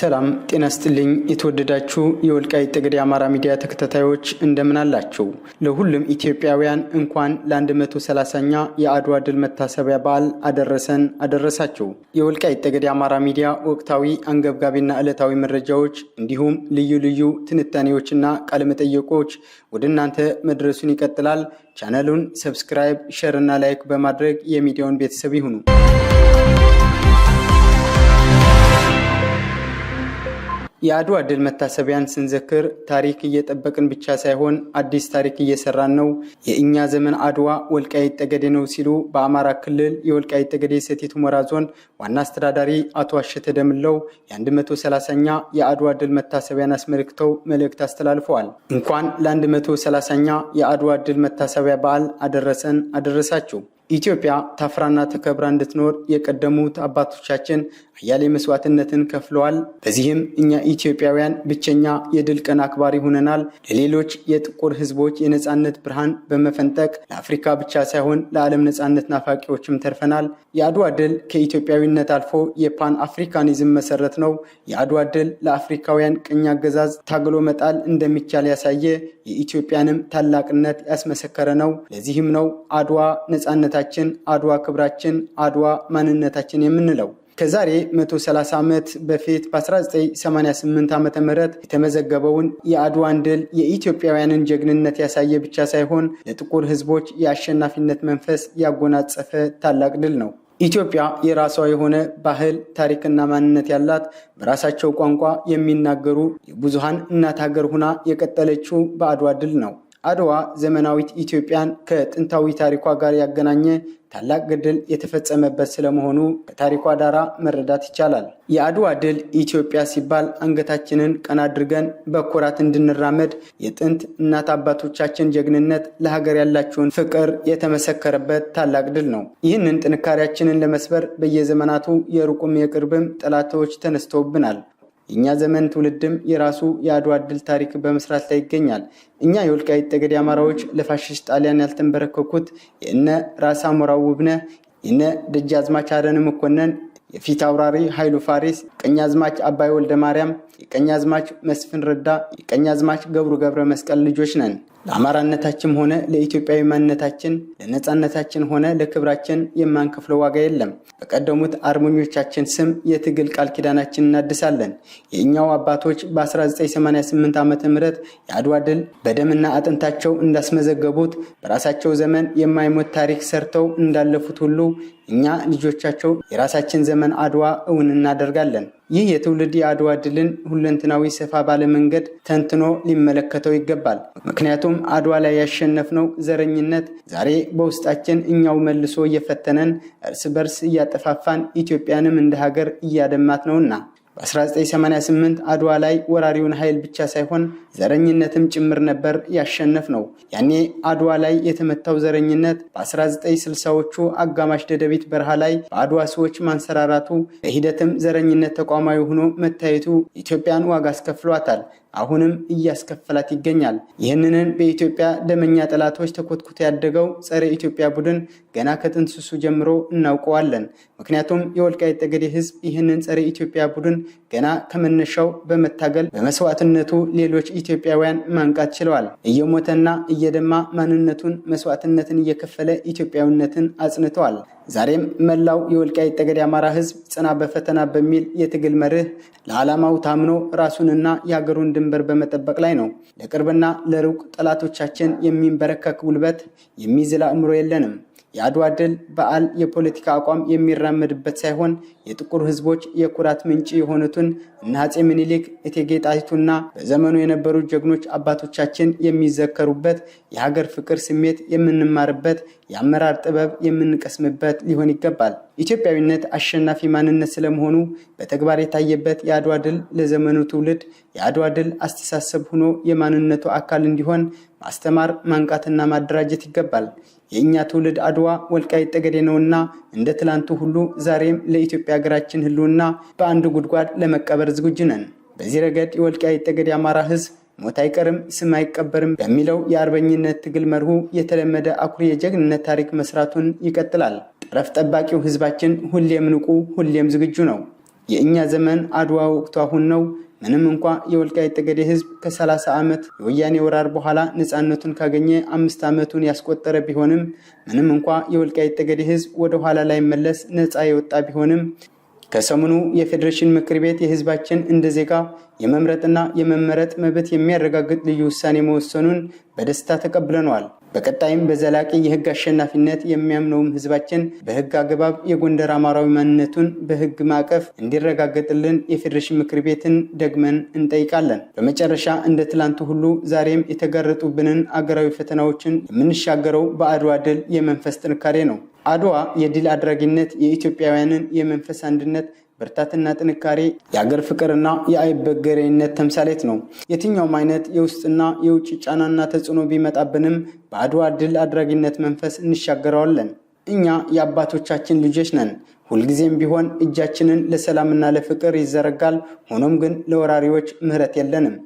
ሰላም ጤና ይስጥልኝ የተወደዳችሁ የወልቃይት ጠገዴ አማራ ሚዲያ ተከታታዮች እንደምን አላችሁ? ለሁሉም ኢትዮጵያውያን እንኳን ለ130ኛ የአድዋ ድል መታሰቢያ በዓል አደረሳችሁ። የወልቃይት ጠገዴ አማራ ሚዲያ ወቅታዊ አንገብጋቢና ዕለታዊ መረጃዎች እንዲሁም ልዩ ትንታኔዎችና ቃለ መጠይቆች ወደ እናንተ መድረሱን ይቀጥላል። ቻናሉን ሰብስክራይብ፣ ሼር እና ላይክ በማድረግ የሚዲያውን ቤተሰብ ይሁኑ። የአድዋ ድል መታሰቢያን ስንዘክር ታሪክ እየጠበቅን ብቻ ሳይሆን አዲስ ታሪክ እየሰራን ነው። የእኛ ዘመን አድዋ ወልቃይት ጠገዴ ነው ሲሉ በአማራ ክልል የወልቃይት ጠገዴ ሰቲት ሁመራ ዞን ዋና አስተዳዳሪ አቶ አሸተ ደምለው የ130ኛ የአድዋ ድል መታሰቢያን አስመልክተው መልእክት አስተላልፈዋል። እንኳን ለ130ኛ የአድዋ ድል መታሰቢያ በዓል አደረሳችሁ። ኢትዮጵያ ታፍራና ተከብራ እንድትኖር የቀደሙት አባቶቻችን አያሌ መስዋዕትነትን ከፍለዋል። በዚህም እኛ ኢትዮጵያውያን ብቸኛ የድል ቀን አክባሪ ሆነናል። ለሌሎች የጥቁር ሕዝቦች የነጻነት ብርሃን በመፈንጠቅ ለአፍሪካ ብቻ ሳይሆን ለዓለም ነጻነት ናፋቂዎችም ተርፈናል። የአድዋ ድል ከኢትዮጵያዊነት አልፎ የፓን አፍሪካኒዝም መሰረት ነው። የአድዋ ድል ለአፍሪካውያን ቅኝ አገዛዝ ታግሎ መጣል እንደሚቻል ያሳየ፣ የኢትዮጵያንም ታላቅነት ያስመሰከረ ነው። ለዚህም ነው አድዋ ነጻነታችን፣ አድዋ ክብራችን፣ አድዋ ማንነታችን የምንለው። ከዛሬ 130 ዓመት በፊት በ1988 ዓ.ም የተመዘገበውን የአድዋን ድል የኢትዮጵያውያንን ጀግንነት ያሳየ ብቻ ሳይሆን ለጥቁር ሕዝቦች የአሸናፊነት መንፈስ ያጎናጸፈ ታላቅ ድል ነው። ኢትዮጵያ የራሷ የሆነ ባህል፣ ታሪክና ማንነት ያላት፣ በራሳቸው ቋንቋ የሚናገሩ የብዙሃን እናት ሀገር ሆና የቀጠለችው በአድዋ ድል ነው። አድዋ ዘመናዊት ኢትዮጵያን ከጥንታዊ ታሪኳ ጋር ያገናኘ ታላቅ ገድል የተፈጸመበት ስለመሆኑ ከታሪኳ ዳራ መረዳት ይቻላል። የአድዋ ድል ኢትዮጵያ ሲባል አንገታችንን ቀና አድርገን በኩራት እንድንራመድ የጥንት እናት አባቶቻችን ጀግንነት፣ ለሀገር ያላቸውን ፍቅር የተመሰከረበት ታላቅ ድል ነው። ይህንን ጥንካሬያችንን ለመስበር በየዘመናቱ የሩቁም የቅርብም ጠላቶች ተነስተውብናል። የእኛ ዘመን ትውልድም የራሱ የአድዋ ድል ታሪክ በመስራት ላይ ይገኛል። እኛ የወልቃይት ጠገዴ አማራዎች ለፋሽስት ጣሊያን ያልተንበረከኩት የእነ ራስ አሞራው ውብነህ፣ የእነ ደጃዝማች አረን መኮንን፣ የፊት አውራሪ ኃይሉ ፋሪስ፣ የቀኛዝማች አባይ ወልደ ማርያም፣ የቀኛዝማች መስፍን ረዳ፣ የቀኛዝማች ገብሩ ገብረ መስቀል ልጆች ነን። ለአማራነታችን ሆነ ለኢትዮጵያዊ ማንነታችን፣ ለነጻነታችን ሆነ ለክብራችን የማንከፍለው ዋጋ የለም። በቀደሙት አርበኞቻችን ስም የትግል ቃል ኪዳናችን እናድሳለን። የእኛው አባቶች በ1988 ዓ.ም የአድዋ ድል በደምና አጥንታቸው እንዳስመዘገቡት በራሳቸው ዘመን የማይሞት ታሪክ ሰርተው እንዳለፉት ሁሉ እኛ ልጆቻቸው የራሳችን ዘመን አድዋ እውን እናደርጋለን። ይህ የትውልድ የአድዋ ድልን ሁለንተናዊ ሰፋ ባለ መንገድ ተንትኖ ሊመለከተው ይገባል። ምክንያቱም አድዋ ላይ ያሸነፍነው ዘረኝነት ዛሬ በውስጣችን እኛው መልሶ እየፈተነን፣ እርስ በርስ እያጠፋፋን፣ ኢትዮጵያንም እንደ ሀገር እያደማት ነውና በ1988 አድዋ ላይ ወራሪውን ኃይል ብቻ ሳይሆን ዘረኝነትም ጭምር ነበር ያሸነፍ ነው። ያኔ አድዋ ላይ የተመታው ዘረኝነት በ1960ዎቹ አጋማሽ ደደቢት በረሃ ላይ በአድዋ ሰዎች ማንሰራራቱ፣ በሂደትም ዘረኝነት ተቋማዊ ሆኖ መታየቱ ኢትዮጵያን ዋጋ አስከፍሏታል። አሁንም እያስከፈላት ይገኛል። ይህንን በኢትዮጵያ ደመኛ ጠላቶች ተኮትኩቶ ያደገው ጸረ ኢትዮጵያ ቡድን ገና ከጥንስሱ ጀምሮ እናውቀዋለን። ምክንያቱም የወልቃይት ጠገዴ ሕዝብ ይህንን ጸረ ኢትዮጵያ ቡድን ገና ከመነሻው በመታገል በመስዋዕትነቱ ሌሎች ኢትዮጵያውያን ማንቃት ችለዋል። እየሞተና እየደማ ማንነቱን መስዋዕትነትን እየከፈለ ኢትዮጵያዊነትን አጽንተዋል። ዛሬም መላው የወልቃይት ጠገዴ አማራ ሕዝብ ጽና በፈተና በሚል የትግል መርህ ለዓላማው ታምኖ ራሱንና የሀገሩን ድንበር በመጠበቅ ላይ ነው። ለቅርብና ለሩቅ ጠላቶቻችን የሚንበረከክ ጉልበት የሚዝል አእምሮ የለንም። የአድዋ ድል በዓል የፖለቲካ አቋም የሚራመድበት ሳይሆን የጥቁር ሕዝቦች የኩራት ምንጭ የሆኑትን እነ አፄ ምኒልክ፣ እቴጌ ጣይቱና በዘመኑ የነበሩ ጀግኖች አባቶቻችን የሚዘከሩበት፣ የሀገር ፍቅር ስሜት የምንማርበት፣ የአመራር ጥበብ የምንቀስምበት ሊሆን ይገባል። ኢትዮጵያዊነት አሸናፊ ማንነት ስለመሆኑ በተግባር የታየበት የአድዋ ድል ለዘመኑ ትውልድ የአድዋ ድል አስተሳሰብ ሆኖ የማንነቱ አካል እንዲሆን ማስተማር፣ ማንቃትና ማደራጀት ይገባል። የእኛ ትውልድ አድዋ ወልቃይት ጠገዴ ነውና እንደ ትላንቱ ሁሉ ዛሬም ለኢትዮጵያ ሀገራችን ህልውና በአንድ ጉድጓድ ለመቀበር ዝግጁ ነን። በዚህ ረገድ የወልቃይት ጠገዴ አማራ ሕዝብ ሞት አይቀርም ስም አይቀበርም በሚለው የአርበኝነት ትግል መርሁ የተለመደ አኩሪ የጀግንነት ታሪክ መስራቱን ይቀጥላል። ጠረፍ ጠባቂው ሕዝባችን ሁሌም ንቁ፣ ሁሌም ዝግጁ ነው። የእኛ ዘመን አድዋ ወቅቱ አሁን ነው። ምንም እንኳ የወልቃይት ጠገዴ ህዝብ ከ30 ዓመት የወያኔ ወራር በኋላ ነፃነቱን ካገኘ 5 ዓመቱን ያስቆጠረ ቢሆንም ምንም እንኳ የወልቃይት ጠገዴ ህዝብ ወደ ኋላ ላይ መለስ ነፃ የወጣ ቢሆንም ከሰሞኑ የፌዴሬሽን ምክር ቤት የህዝባችን እንደ ዜጋ የመምረጥና የመመረጥ መብት የሚያረጋግጥ ልዩ ውሳኔ መወሰኑን በደስታ ተቀብለነዋል። በቀጣይም በዘላቂ የህግ አሸናፊነት የሚያምነውም ህዝባችን በህግ አግባብ የጎንደር አማራዊ ማንነቱን በህግ ማዕቀፍ እንዲረጋገጥልን የፌዴሬሽን ምክር ቤትን ደግመን እንጠይቃለን። በመጨረሻ እንደ ትላንቱ ሁሉ ዛሬም የተጋረጡብንን አገራዊ ፈተናዎችን የምንሻገረው በአድዋ ድል የመንፈስ ጥንካሬ ነው። አድዋ የድል አድራጊነት፣ የኢትዮጵያውያንን የመንፈስ አንድነት ብርታትና ጥንካሬ፣ የአገር ፍቅርና የአይበገሬነት ተምሳሌት ነው። የትኛውም አይነት የውስጥና የውጭ ጫናና ተጽዕኖ ቢመጣብንም በአድዋ ድል አድራጊነት መንፈስ እንሻገረዋለን። እኛ የአባቶቻችን ልጆች ነን። ሁልጊዜም ቢሆን እጃችንን ለሰላምና ለፍቅር ይዘረጋል። ሆኖም ግን ለወራሪዎች ምህረት የለንም።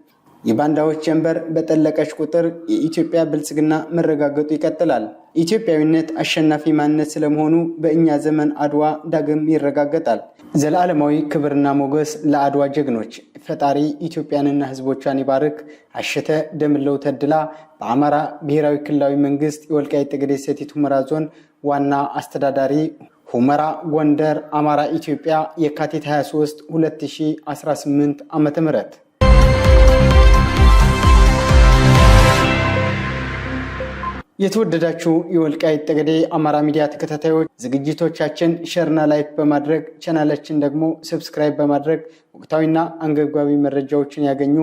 የባንዳዎች ጀንበር በጠለቀች ቁጥር የኢትዮጵያ ብልጽግና መረጋገጡ ይቀጥላል። ኢትዮጵያዊነት አሸናፊ ማንነት ስለመሆኑ በእኛ ዘመን አድዋ ዳግም ይረጋገጣል። ዘላለማዊ ክብርና ሞገስ ለአድዋ ጀግኖች። ፈጣሪ ኢትዮጵያንና ሕዝቦቿን ይባርክ። አሸተ ደምለው ተድላ በአማራ ብሔራዊ ክልላዊ መንግስት የወልቃይት ጠገዴ ሰቲት ሁመራ ዞን ዋና አስተዳዳሪ፣ ሁመራ ጎንደር፣ አማራ ኢትዮጵያ፣ የካቲት 23 2018 ዓ.ም። የተወደዳችሁ የወልቃይት ጠገዴ አማራ ሚዲያ ተከታታዮች ዝግጅቶቻችን ሼርና ላይክ በማድረግ ቻናላችን ደግሞ ሰብስክራይብ በማድረግ ወቅታዊና አንገብጋቢ መረጃዎችን ያገኙ።